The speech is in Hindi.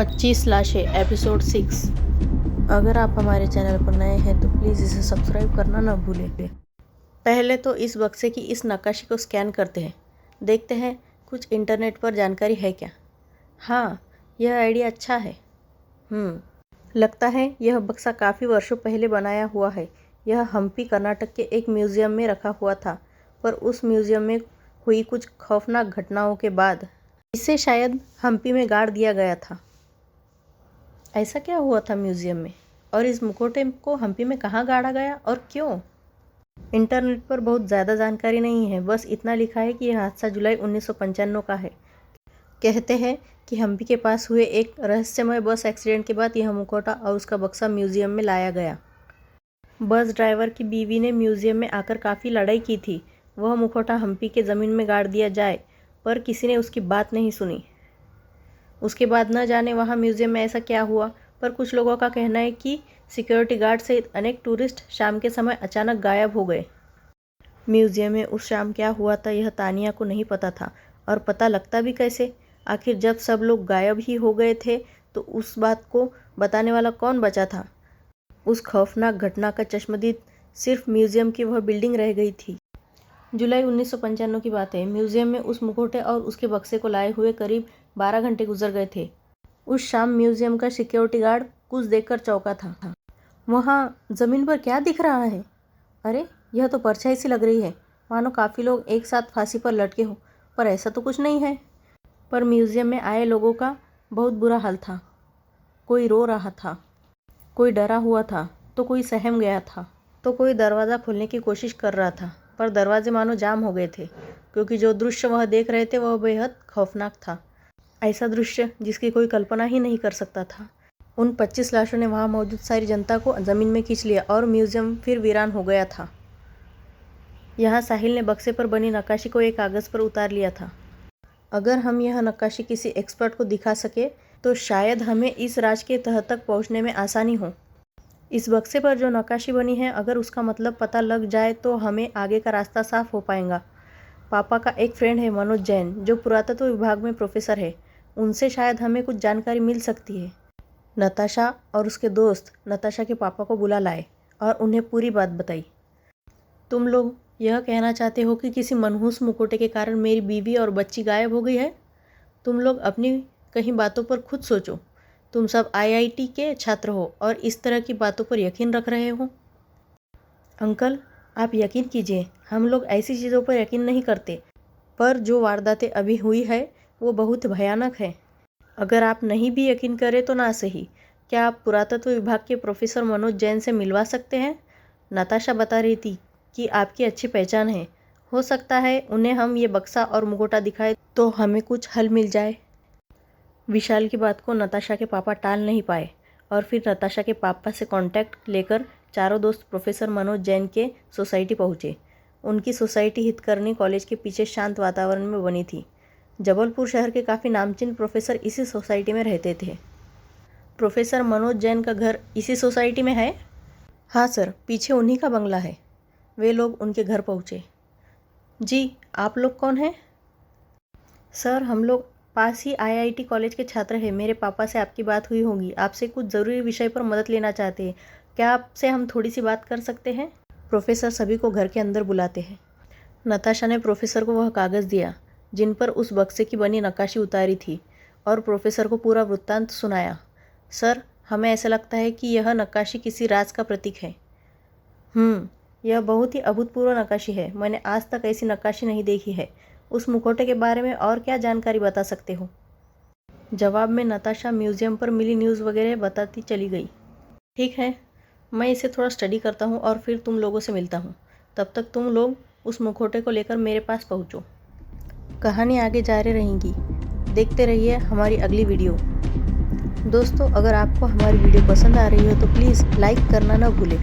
25 लाशें एपिसोड 6। अगर आप हमारे चैनल पर नए हैं तो प्लीज़ इसे सब्सक्राइब करना ना भूलें। पहले तो इस बक्से की इस नक्काशी को स्कैन करते हैं, देखते हैं कुछ इंटरनेट पर जानकारी है क्या। हाँ, यह आइडिया अच्छा है। लगता है यह बक्सा काफ़ी वर्षों पहले बनाया हुआ है। यह हम्पी कर्नाटक के एक म्यूज़ियम में रखा हुआ था, पर उस म्यूज़ियम में हुई कुछ खौफनाक घटनाओं के बाद इसे शायद हम्पी में गाड़ दिया गया था। ऐसा क्या हुआ था म्यूज़ियम में, और इस मुखौटे को हम्पी में कहाँ गाड़ा गया और क्यों? इंटरनेट पर बहुत ज़्यादा जानकारी नहीं है, बस इतना लिखा है कि यह हादसा जुलाई 1995 का है। कहते हैं कि हम्पी के पास हुए एक रहस्यमय बस एक्सीडेंट के बाद यह मुखौटा और उसका बक्सा म्यूज़ियम में लाया गया। बस ड्राइवर की बीवी ने म्यूज़ियम में आकर काफ़ी लड़ाई की थी, वह मुखौटा हम्पी के ज़मीन में गाड़ दिया जाए, पर किसी ने उसकी बात नहीं सुनी। उसके बाद न जाने वहाँ म्यूज़ियम में ऐसा क्या हुआ, पर कुछ लोगों का कहना है कि सिक्योरिटी गार्ड सहित अनेक टूरिस्ट शाम के समय अचानक गायब हो गए। म्यूज़ियम में उस शाम क्या हुआ था यह तानिया को नहीं पता था, और पता लगता भी कैसे। आखिर जब सब लोग गायब ही हो गए थे तो उस बात को बताने वाला कौन बचा था? उस खौफनाक घटना का चश्मदीद सिर्फ म्यूज़ियम की वह बिल्डिंग रह गई थी। जुलाई 1995 की बात है। म्यूज़ियम में उस मुखौटे और उसके बक्से को लाए हुए करीब 12 घंटे गुजर गए थे। उस शाम म्यूज़ियम का सिक्योरिटी गार्ड कुछ देखकर चौंका था। वहाँ ज़मीन पर क्या दिख रहा है? अरे, यह तो परछाई सी लग रही है, मानो काफ़ी लोग एक साथ फांसी पर लटके हों, पर ऐसा तो कुछ नहीं है। पर म्यूज़ियम में आए लोगों का बहुत बुरा हाल था। कोई रो रहा था, कोई डरा हुआ था, तो कोई सहम गया था, तो कोई दरवाज़ा खोलने की कोशिश कर रहा था, पर दरवाजे मानो जाम हो गए थे, क्योंकि जो दृश्य वह देख रहे थे वह बेहद खौफनाक था। ऐसा दृश्य जिसकी कोई कल्पना ही नहीं कर सकता था। उन 25 लाशों ने वहाँ मौजूद सारी जनता को ज़मीन में खींच लिया और म्यूज़ियम फिर वीरान हो गया था। यहाँ साहिल ने बक्से पर बनी नक्काशी को एक कागज़ पर उतार लिया था। अगर हम यह नक्काशी किसी एक्सपर्ट को दिखा सके तो शायद हमें इस राज के तह तक पहुँचने में आसानी हो। इस बक्से पर जो नक्काशी बनी है, अगर उसका मतलब पता लग जाए तो हमें आगे का रास्ता साफ हो पाएगा। पापा का एक फ्रेंड है मनोज जैन, जो पुरातत्व विभाग में प्रोफेसर है, उनसे शायद हमें कुछ जानकारी मिल सकती है। नताशा और उसके दोस्त नताशा के पापा को बुला लाए और उन्हें पूरी बात बताई। तुम लोग यह कहना चाहते हो कि किसी मनहूस मुखौटे के कारण मेरी बीवी और बच्ची गायब हो गई है? तुम लोग अपनी कहीं बातों पर खुद सोचो। तुम सब आईआईटी के छात्र हो और इस तरह की बातों पर यकीन रख रहे हो। अंकल, आप यकीन कीजिए, हम लोग ऐसी चीज़ों पर यकीन नहीं करते, पर जो वारदातें अभी हुई है वो बहुत भयानक है। अगर आप नहीं भी यकीन करें तो ना सही, क्या आप पुरातत्व विभाग के प्रोफेसर मनोज जैन से मिलवा सकते हैं? नताशा बता रही थी कि आपकी अच्छी पहचान है, हो सकता है उन्हें हम ये बक्सा और मुखौटा दिखाए तो हमें कुछ हल मिल जाए। विशाल की बात को नताशा के पापा टाल नहीं पाए और फिर नताशा के पापा से कांटेक्ट लेकर चारों दोस्त प्रोफेसर मनोज जैन के सोसाइटी पहुँचे। उनकी सोसाइटी हितकर्नी कॉलेज के पीछे शांत वातावरण में बनी थी। जबलपुर शहर के काफ़ी नामचीन प्रोफेसर इसी सोसाइटी में रहते थे। प्रोफेसर मनोज जैन का घर इसी सोसाइटी में है? हाँ सर, पीछे उन्हीं का बंगला है। वे लोग उनके घर पहुँचे। जी, आप लोग कौन हैं? सर, हम लोग पास ही आईआईटी कॉलेज के छात्र हैं। मेरे पापा से आपकी बात हुई होगी, आपसे कुछ ज़रूरी विषय पर मदद लेना चाहते हैं। क्या आपसे हम थोड़ी सी बात कर सकते हैं? प्रोफेसर सभी को घर के अंदर बुलाते हैं। नताशा ने प्रोफेसर को वह कागज़ दिया जिन पर उस बक्से की बनी नक्काशी उतारी थी, और प्रोफेसर को पूरा वृत्तांत सुनाया। सर, हमें ऐसा लगता है कि यह नक्काशी किसी राज का प्रतीक है। यह बहुत ही अभूतपूर्व नक्काशी है। मैंने आज तक ऐसी नक्काशी नहीं देखी है। उस मुखौटे के बारे में और क्या जानकारी बता सकते हो? जवाब में नताशा म्यूज़ियम पर मिली न्यूज़ वगैरह बताती चली गई। ठीक है, मैं इसे थोड़ा स्टडी करता हूँ और फिर तुम लोगों से मिलता हूँ। तब तक तुम लोग उस मुखौटे को लेकर मेरे पास पहुँचो। कहानी आगे जारी रहेगी, देखते रहिए हमारी अगली वीडियो। दोस्तों, अगर आपको हमारी वीडियो पसंद आ रही हो तो प्लीज़ लाइक करना ना भूलें।